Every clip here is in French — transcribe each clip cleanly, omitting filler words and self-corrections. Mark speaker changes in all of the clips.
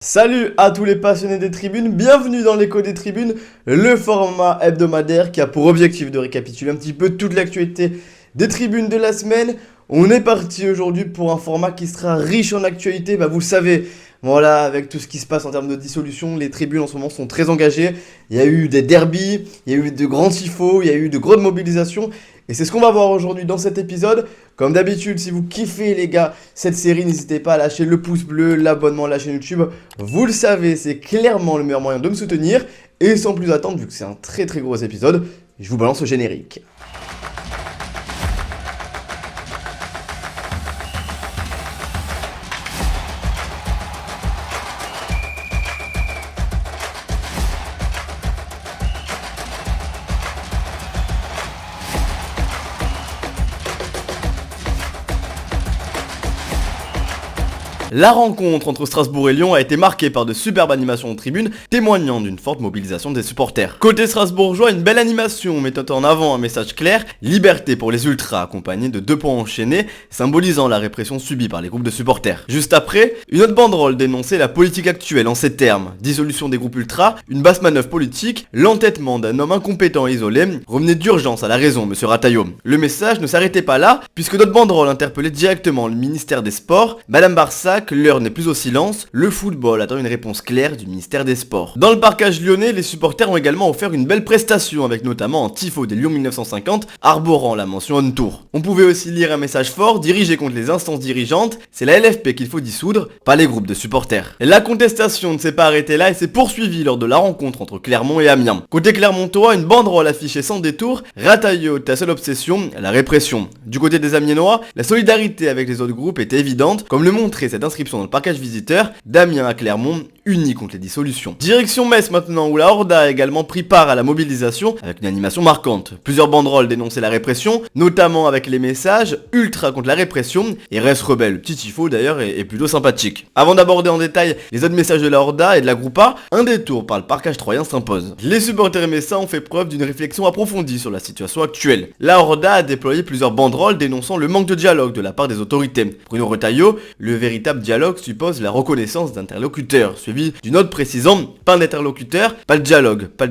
Speaker 1: Salut à tous les passionnés des tribunes, bienvenue dans l'écho des tribunes, le format hebdomadaire qui a pour objectif de récapituler un petit peu toute l'actualité des tribunes de la semaine. On est parti aujourd'hui pour un format qui sera riche en actualité, vous le savez, voilà, avec tout ce qui se passe en termes de dissolution, les tribunes en ce moment sont très engagées. Il y a eu des derbies, il y a eu de grands tifos, il y a eu de grosses mobilisations. Et c'est ce qu'on va voir aujourd'hui dans cet épisode. Comme d'habitude, si vous kiffez les gars cette série, n'hésitez pas à lâcher le pouce bleu, l'abonnement à la chaîne YouTube. Vous le savez, c'est clairement le meilleur moyen de me soutenir. Et sans plus attendre, vu que c'est un très gros épisode, je vous balance au générique. La rencontre entre Strasbourg et Lyon a été marquée par de superbes animations en tribune, témoignant d'une forte mobilisation des supporters. Côté strasbourgeois, une belle animation mettant en avant un message clair, liberté pour les ultras, accompagné de 2 points enchaînés, symbolisant la répression subie par les groupes de supporters. Juste après, une autre banderole dénonçait la politique actuelle en ces termes: dissolution des groupes ultras, une basse manœuvre politique, l'entêtement d'un homme incompétent et isolé, revenez d'urgence à la raison, monsieur Rataillot. Le message ne s'arrêtait pas là, puisque d'autres banderoles interpellaient directement le ministère des Sports, Madame Barsac, l'heure n'est plus au silence, le football attend une réponse claire du ministère des Sports. Dans le parcage lyonnais, les supporters ont également offert une belle prestation avec notamment un tifo des Lyon 1950 arborant la mention on tour. On pouvait aussi lire un message fort dirigé contre les instances dirigeantes, c'est la LFP qu'il faut dissoudre, pas les groupes de supporters. La contestation ne s'est pas arrêtée là et s'est poursuivie lors de la rencontre entre Clermont et Amiens. Côté Clermontois, une banderole affichée sans détour, Rataillot, ta seule obsession, la répression. Du côté des Amiénois, la solidarité avec les autres groupes était évidente, comme le montrait cette inscription dans le parcage visiteur, d'Amiens à Clermont, unis contre les dissolutions. Direction Metz maintenant, où la Horda a également pris part à la mobilisation avec une animation marquante. Plusieurs banderoles dénonçaient la répression, notamment avec les messages ultra contre la répression et reste rebelle. Le petit tifo d'ailleurs est plutôt sympathique. Avant d'aborder en détail les autres messages de la Horda et de la Groupa, un détour par le parcage troyen s'impose. Les supporters messins ont fait preuve d'une réflexion approfondie sur la situation actuelle. La Horda a déployé plusieurs banderoles dénonçant le manque de dialogue de la part des autorités. Bruno Retailleau, le véritable dialogue suppose la reconnaissance d'interlocuteurs, suivi d'une note précisant pas d'interlocuteur, pas de dialogue, pas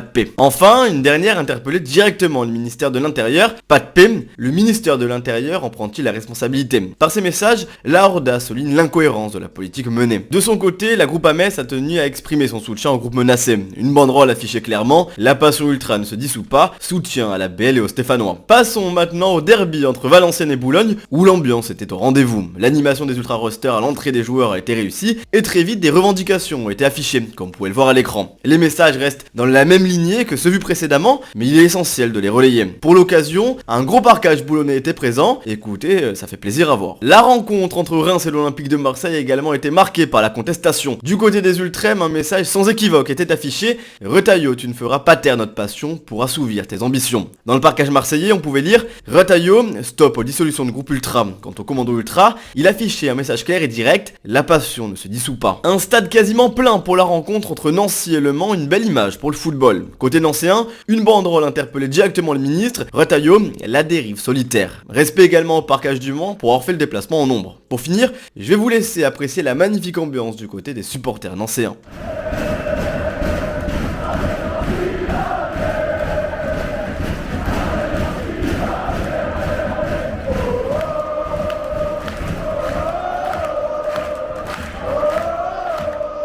Speaker 1: de paix. Enfin, une dernière interpellait directement le ministère de l'Intérieur, pas de paix, le ministère de l'Intérieur en prend-il la responsabilité? Par ces messages, la Horda souligne l'incohérence de la politique menée. De son côté, la Groupa Metz a tenu à exprimer son soutien au groupe menacé. Une banderole affichait clairement: la passion ultra ne se dissout pas, soutien à la BL et aux Stéphanois. Passons maintenant au derby entre Valenciennes et Boulogne, où l'ambiance était au rendez-vous. L'animation des ultra rosters à l'entrée des joueurs a été réussie, et très vite des revendications ont été affichées, comme vous pouvez le voir à l'écran. Les messages restent dans la même lignée que ceux vus précédemment, mais il est essentiel de les relayer. Pour l'occasion, un gros parcage boulonnais était présent, écoutez, ça fait plaisir à voir. La rencontre entre Reims et l'Olympique de Marseille a également été marquée par la contestation. Du côté des ultrêmes, un message sans équivoque était affiché: Retailleau, tu ne feras pas taire notre passion pour assouvir tes ambitions. Dans le parcage marseillais, on pouvait lire: Retailleau, stop aux dissolutions de groupe ultra. Quant au commando ultra, il affichait un message clair et direct: la passion ne se dissout pas. Un stade quasiment plein pour la rencontre entre Nancy et Le Mans, une belle image pour le football. Côté nancéen, une banderole interpellait directement le ministre: Retailleau, la dérive solitaire. Respect également au parcage du Mans pour avoir fait le déplacement en nombre. Pour finir, je vais vous laisser apprécier la magnifique ambiance du côté des supporters nancéens.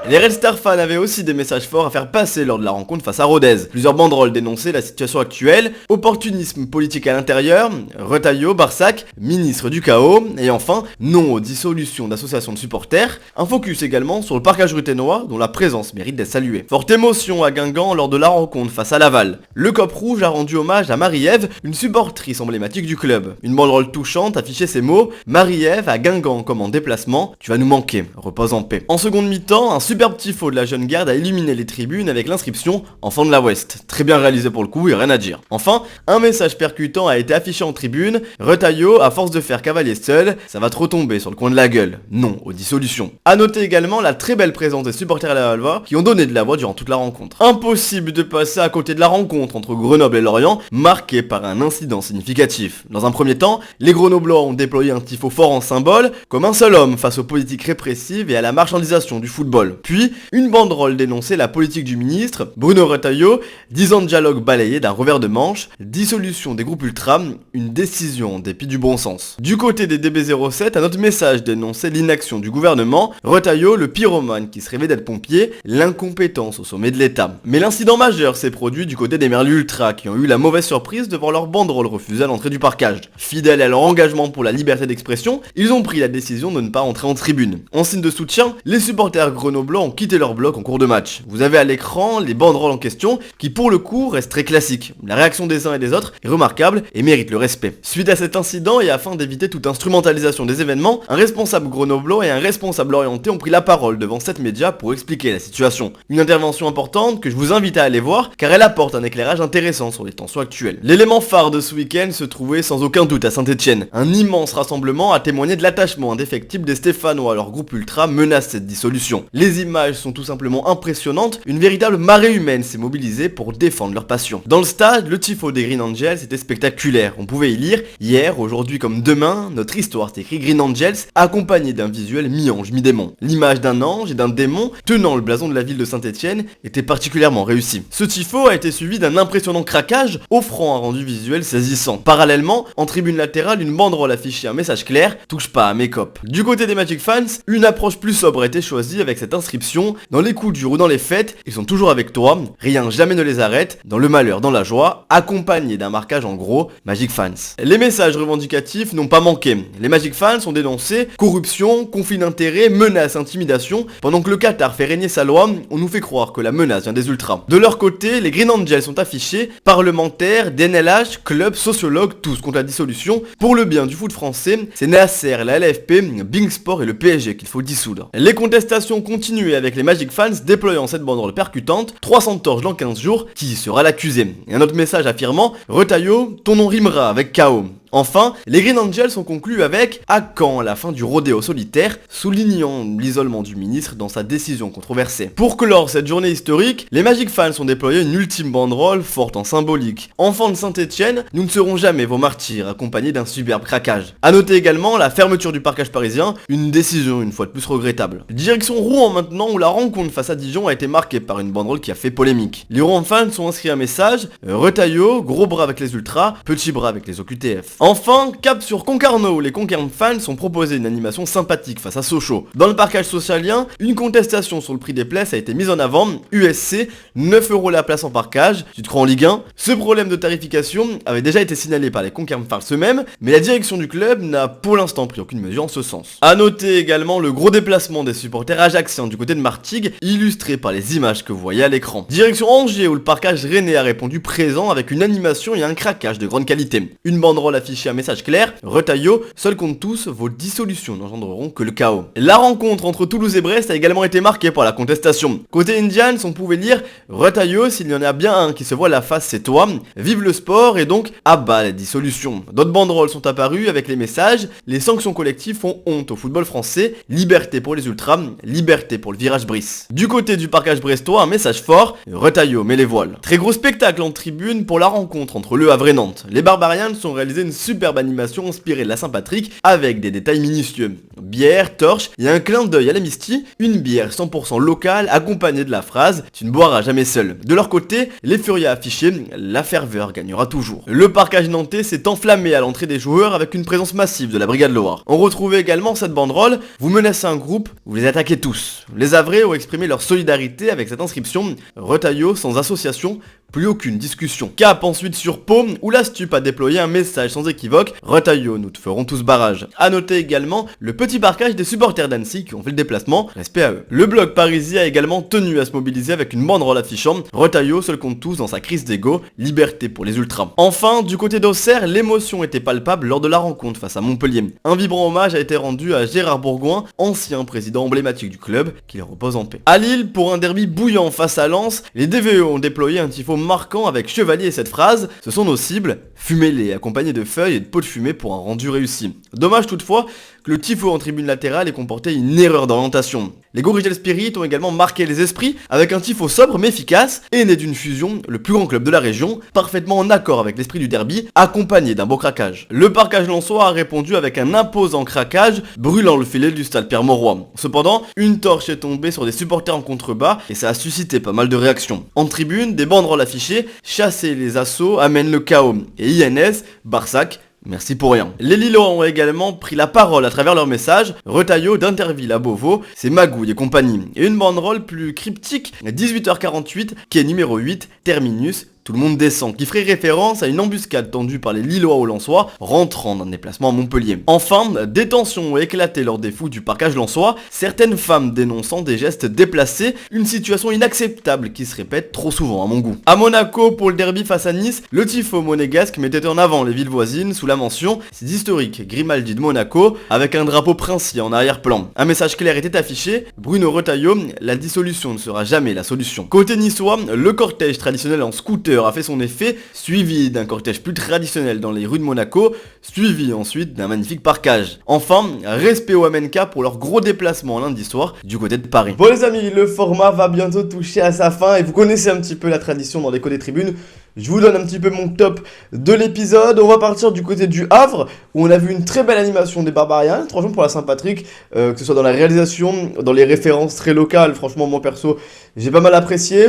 Speaker 1: Les Red Star fans avaient aussi des messages forts à faire passer lors de la rencontre face à Rodez. Plusieurs banderoles dénonçaient la situation actuelle, opportunisme politique à l'intérieur, Retailleau, Barsac, ministre du chaos, et enfin, non aux dissolutions d'associations de supporters. Un focus également sur le parcage ruthénois, dont la présence mérite d'être saluée. Forte émotion à Guingamp lors de la rencontre face à Laval. Le Cop Rouge a rendu hommage à Marie-Ève, une supportrice emblématique du club. Une banderole touchante affichait ces mots: Marie-Ève à Guingamp comme en déplacement, tu vas nous manquer, repose en paix. En seconde mi-temps, un superbe tifo de la jeune garde a illuminé les tribunes avec l'inscription « Enfant de la Ouest ». Très bien réalisé pour le coup, et rien à dire. Enfin, un message percutant a été affiché en tribune. Retailleau, à force de faire cavalier seul, ça va trop tomber sur le coin de la gueule. Non aux dissolutions. A noter également la très belle présence des supporters à la Halva qui ont donné de la voix durant toute la rencontre. Impossible de passer à côté de la rencontre entre Grenoble et Lorient, marquée par un incident significatif. Dans un premier temps, les Grenoblois ont déployé un tifo fort en symbole, comme un seul homme face aux politiques répressives et à la marchandisation du football. Puis, une banderole dénonçait la politique du ministre, Bruno Retailleau, 10 ans de dialogue balayé d'un revers de manche, dissolution des groupes ultras, une décision en dépit du bon sens. Du côté des DB07, un autre message dénonçait l'inaction du gouvernement, Retailleau, le pyromane qui se rêvait d'être pompier, l'incompétence au sommet de l'État. Mais l'incident majeur s'est produit du côté des merlus ultras qui ont eu la mauvaise surprise de voir leur banderole refusée à l'entrée du parcage. Fidèles à leur engagement pour la liberté d'expression, ils ont pris la décision de ne pas entrer en tribune. En signe de soutien, les supporters grenoblois ont quitté leur bloc en cours de match. Vous avez à l'écran les banderoles en question qui pour le coup restent très classiques. La réaction des uns et des autres est remarquable et mérite le respect. Suite à cet incident et afin d'éviter toute instrumentalisation des événements, un responsable grenoblois et un responsable orienté ont pris la parole devant 7 médias pour expliquer la situation. Une intervention importante que je vous invite à aller voir car elle apporte un éclairage intéressant sur les tensions actuelles. L'élément phare de ce week-end se trouvait sans aucun doute à Saint-Etienne. Un immense rassemblement a témoigné de l'attachement indéfectible des Stéphanois à leur groupe ultra menace cette dissolution. Les images sont tout simplement impressionnantes, une véritable marée humaine s'est mobilisée pour défendre leur passion. Dans le stade, le tifo des Green Angels était spectaculaire. On pouvait y lire « Hier, aujourd'hui comme demain, notre histoire s'écrit Green Angels » accompagné d'un visuel mi-ange, mi-démon. L'image d'un ange et d'un démon tenant le blason de la ville de Saint-Etienne était particulièrement réussie. Ce tifo a été suivi d'un impressionnant craquage offrant un rendu visuel saisissant. Parallèlement, en tribune latérale, une banderole affichait un message clair « Touche pas à mes copes ». Du côté des Magic fans, une approche plus sobre a été choisie avec cette inscription « Dans les coups durs ou dans les fêtes, ils sont toujours avec toi, rien jamais ne les arrête, dans le malheur, dans la joie », accompagné d'un marquage en gros « Magic fans ». Les messages revendicatifs n'ont pas manqué. Les Magic fans ont dénoncé corruption, conflit d'intérêts, menaces, intimidation. Pendant que le Qatar fait régner sa loi, on nous fait croire que la menace vient des ultras. De leur côté, les Green Angels sont affichés, parlementaires, DNLH, clubs, sociologues, tous contre la dissolution. Pour le bien du foot français, c'est Nasser, la LFP, Bing Sport et le PSG qu'il faut dissoudre. Les contestations continuaient avec les Magic fans déployant cette banderole percutante, 300 torches dans 15 jours, qui sera l'accusé. Et un autre message affirmant, Retailleau, ton nom rimera avec KO. Enfin, les Green Angels ont conclu avec « À quand la fin du rodéo solitaire ?» soulignant l'isolement du ministre dans sa décision controversée. Pour clore cette journée historique, les Magic fans ont déployé une ultime banderole forte en symbolique. Enfants de Saint-Etienne, nous ne serons jamais vos martyrs, accompagnés d'un superbe craquage. A noter également la fermeture du parcage parisien, une décision une fois de plus regrettable. Direction Rouen maintenant où la rencontre face à Dijon a été marquée par une banderole qui a fait polémique. Les Rouen fans ont inscrit un message « Retailleau, gros bras avec les ultras, petit bras avec les OQTF ». Enfin, cap sur Concarneau où les Concarne fans ont proposé une animation sympathique face à Sochaux. Dans le parcage socialien, une contestation sur le prix des places a été mise en avant, USC, 9€ la place en parcage, tu te crois en Ligue 1 ? Ce problème de tarification avait déjà été signalé par les Concarne fans eux-mêmes, mais la direction du club n'a pour l'instant pris aucune mesure en ce sens. A noter également le gros déplacement des supporters ajaxiens du côté de Martigues, illustré par les images que vous voyez à l'écran. Direction Angers où le parcage rennais a répondu présent avec une animation et un craquage de grande qualité. Une banderole affichée un message clair, Retailleau, seul contre tous, vos dissolutions n'engendreront que le chaos. La rencontre entre Toulouse et Brest a également été marquée par la contestation. Côté Indians, on pouvait lire Retailleau, s'il y en a bien un qui se voit la face, c'est toi. Vive le sport et donc à bas la dissolution. D'autres banderoles sont apparues avec les messages, les sanctions collectives font honte au football français, liberté pour les ultras, liberté pour le virage Brice. Du côté du parcage brestois, un message fort, Retailleau met les voiles. Très gros spectacle en tribune pour la rencontre entre Le Havre et Nantes. Les Barbarians ont réalisé une superbe animation inspirée de la Saint-Patrick avec des détails minutieux. Bière, torche et un clin d'œil à l'amnistie, une bière 100% locale accompagnée de la phrase « Tu ne boiras jamais seul ». De leur côté, les Furias affichaient « La ferveur gagnera toujours ». Le parcage nantais s'est enflammé à l'entrée des joueurs avec une présence massive de la Brigade Loire. On retrouvait également cette banderole « Vous menacez un groupe, vous les attaquez tous ». Les Havrais ont exprimé leur solidarité avec cette inscription « Retailleau sans association, plus aucune discussion. Cap ensuite sur Pau, où la stup a déployé un message sans équivoque, Retailleau, nous te ferons tous barrage. A noter également le petit parcage des supporters d'Annecy qui ont fait le déplacement, respect à eux. Le blog parisien a également tenu à se mobiliser avec une banderole affichant Retailleau seul contre tous dans sa crise d'ego, liberté pour les ultras. Enfin, du côté d'Auxerre, l'émotion était palpable lors de la rencontre face à Montpellier. Un vibrant hommage a été rendu à Gérard Bourgoin, ancien président emblématique du club, qu'il repose en paix. À Lille, pour un derby bouillant face à Lens, les DVE ont déployé un tifo marquant avec Chevalier et cette phrase: ce sont nos cibles, fumez-les, accompagnés de feuilles et de pots de fumée pour un rendu réussi. Dommage toutefois que le tifo en tribune latérale ait comporté une erreur d'orientation. Les Gorigel Spirit ont également marqué les esprits avec un tifo sobre mais efficace et né d'une fusion, le plus grand club de la région, parfaitement en accord avec l'esprit du derby, accompagné d'un beau craquage. Le parquage lensois a répondu avec un imposant craquage, brûlant le filet du stade Pierre-Mauroy. Cependant, une torche est tombée sur des supporters en contrebas et ça a suscité pas mal de réactions. En tribune, des banderoles affichées, chasser les assauts amène le chaos. Et INS, Barsac, merci pour rien. Les Lillois ont également pris la parole à travers leur message, Retailleau d'Interville à Beauvau, c'est Magouille et compagnie. Et une banderole plus cryptique, 18h48, qui est numéro 8, terminus, tout le monde descend, qui ferait référence à une embuscade tendue par les Lillois aux Lensois, rentrant d'un déplacement à Montpellier. Enfin, des tensions ont éclaté lors des fous du parquage lensois, certaines femmes dénonçant des gestes déplacés, une situation inacceptable qui se répète trop souvent à mon goût. À Monaco, pour le derby face à Nice, le tifo monégasque mettait en avant les villes voisines sous la mention « C'est historique, Grimaldi de Monaco » avec un drapeau princier en arrière-plan. Un message clair était affiché, Bruno Retailleau, la dissolution ne sera jamais la solution. Côté niçois, le cortège traditionnel en scooter a fait son effet, suivi d'un cortège plus traditionnel dans les rues de Monaco, suivi ensuite d'un magnifique parquage. Enfin, respect au MNK pour leur gros déplacement lundi soir du côté de Paris. Bon les amis, le format va bientôt toucher à sa fin et vous connaissez un petit peu la tradition dans l'écho des tribunes. Je vous donne un petit peu mon top de l'épisode. On va partir du côté du Havre, où on a vu une très belle animation des Barbarians. Franchement, pour la Saint-Patrick, que ce soit dans la réalisation, dans les références très locales, franchement, moi perso, j'ai pas mal apprécié.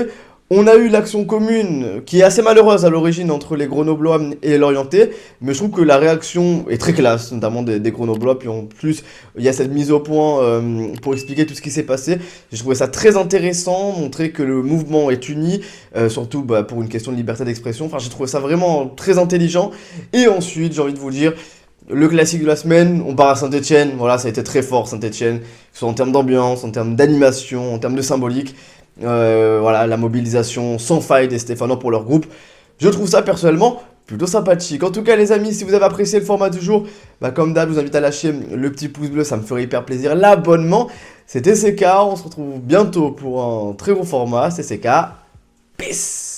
Speaker 1: On a eu l'action commune qui est assez malheureuse à l'origine entre les Grenoblois et l'Orientais, mais je trouve que la réaction est très classe, notamment des Grenoblois, puis en plus il y a cette mise au point pour expliquer tout ce qui s'est passé. J'ai trouvé ça très intéressant, montrer que le mouvement est uni, surtout pour une question de liberté d'expression. Enfin, j'ai trouvé ça vraiment très intelligent. Et ensuite, j'ai envie de vous dire, le classique de la semaine, on part à Saint-Etienne. Voilà, ça a été très fort Saint-Etienne, que ce soit en termes d'ambiance, en termes d'animation, en termes de symbolique. Voilà, la mobilisation sans faille des Stéphanois pour leur groupe. Je trouve ça personnellement plutôt sympathique. En tout cas les amis, si vous avez apprécié le format du jour, comme d'hab, je vous invite à lâcher le petit pouce bleu, ça me ferait hyper plaisir. L'abonnement, c'était CK, on se retrouve bientôt pour un très gros format, c'est CK. Peace.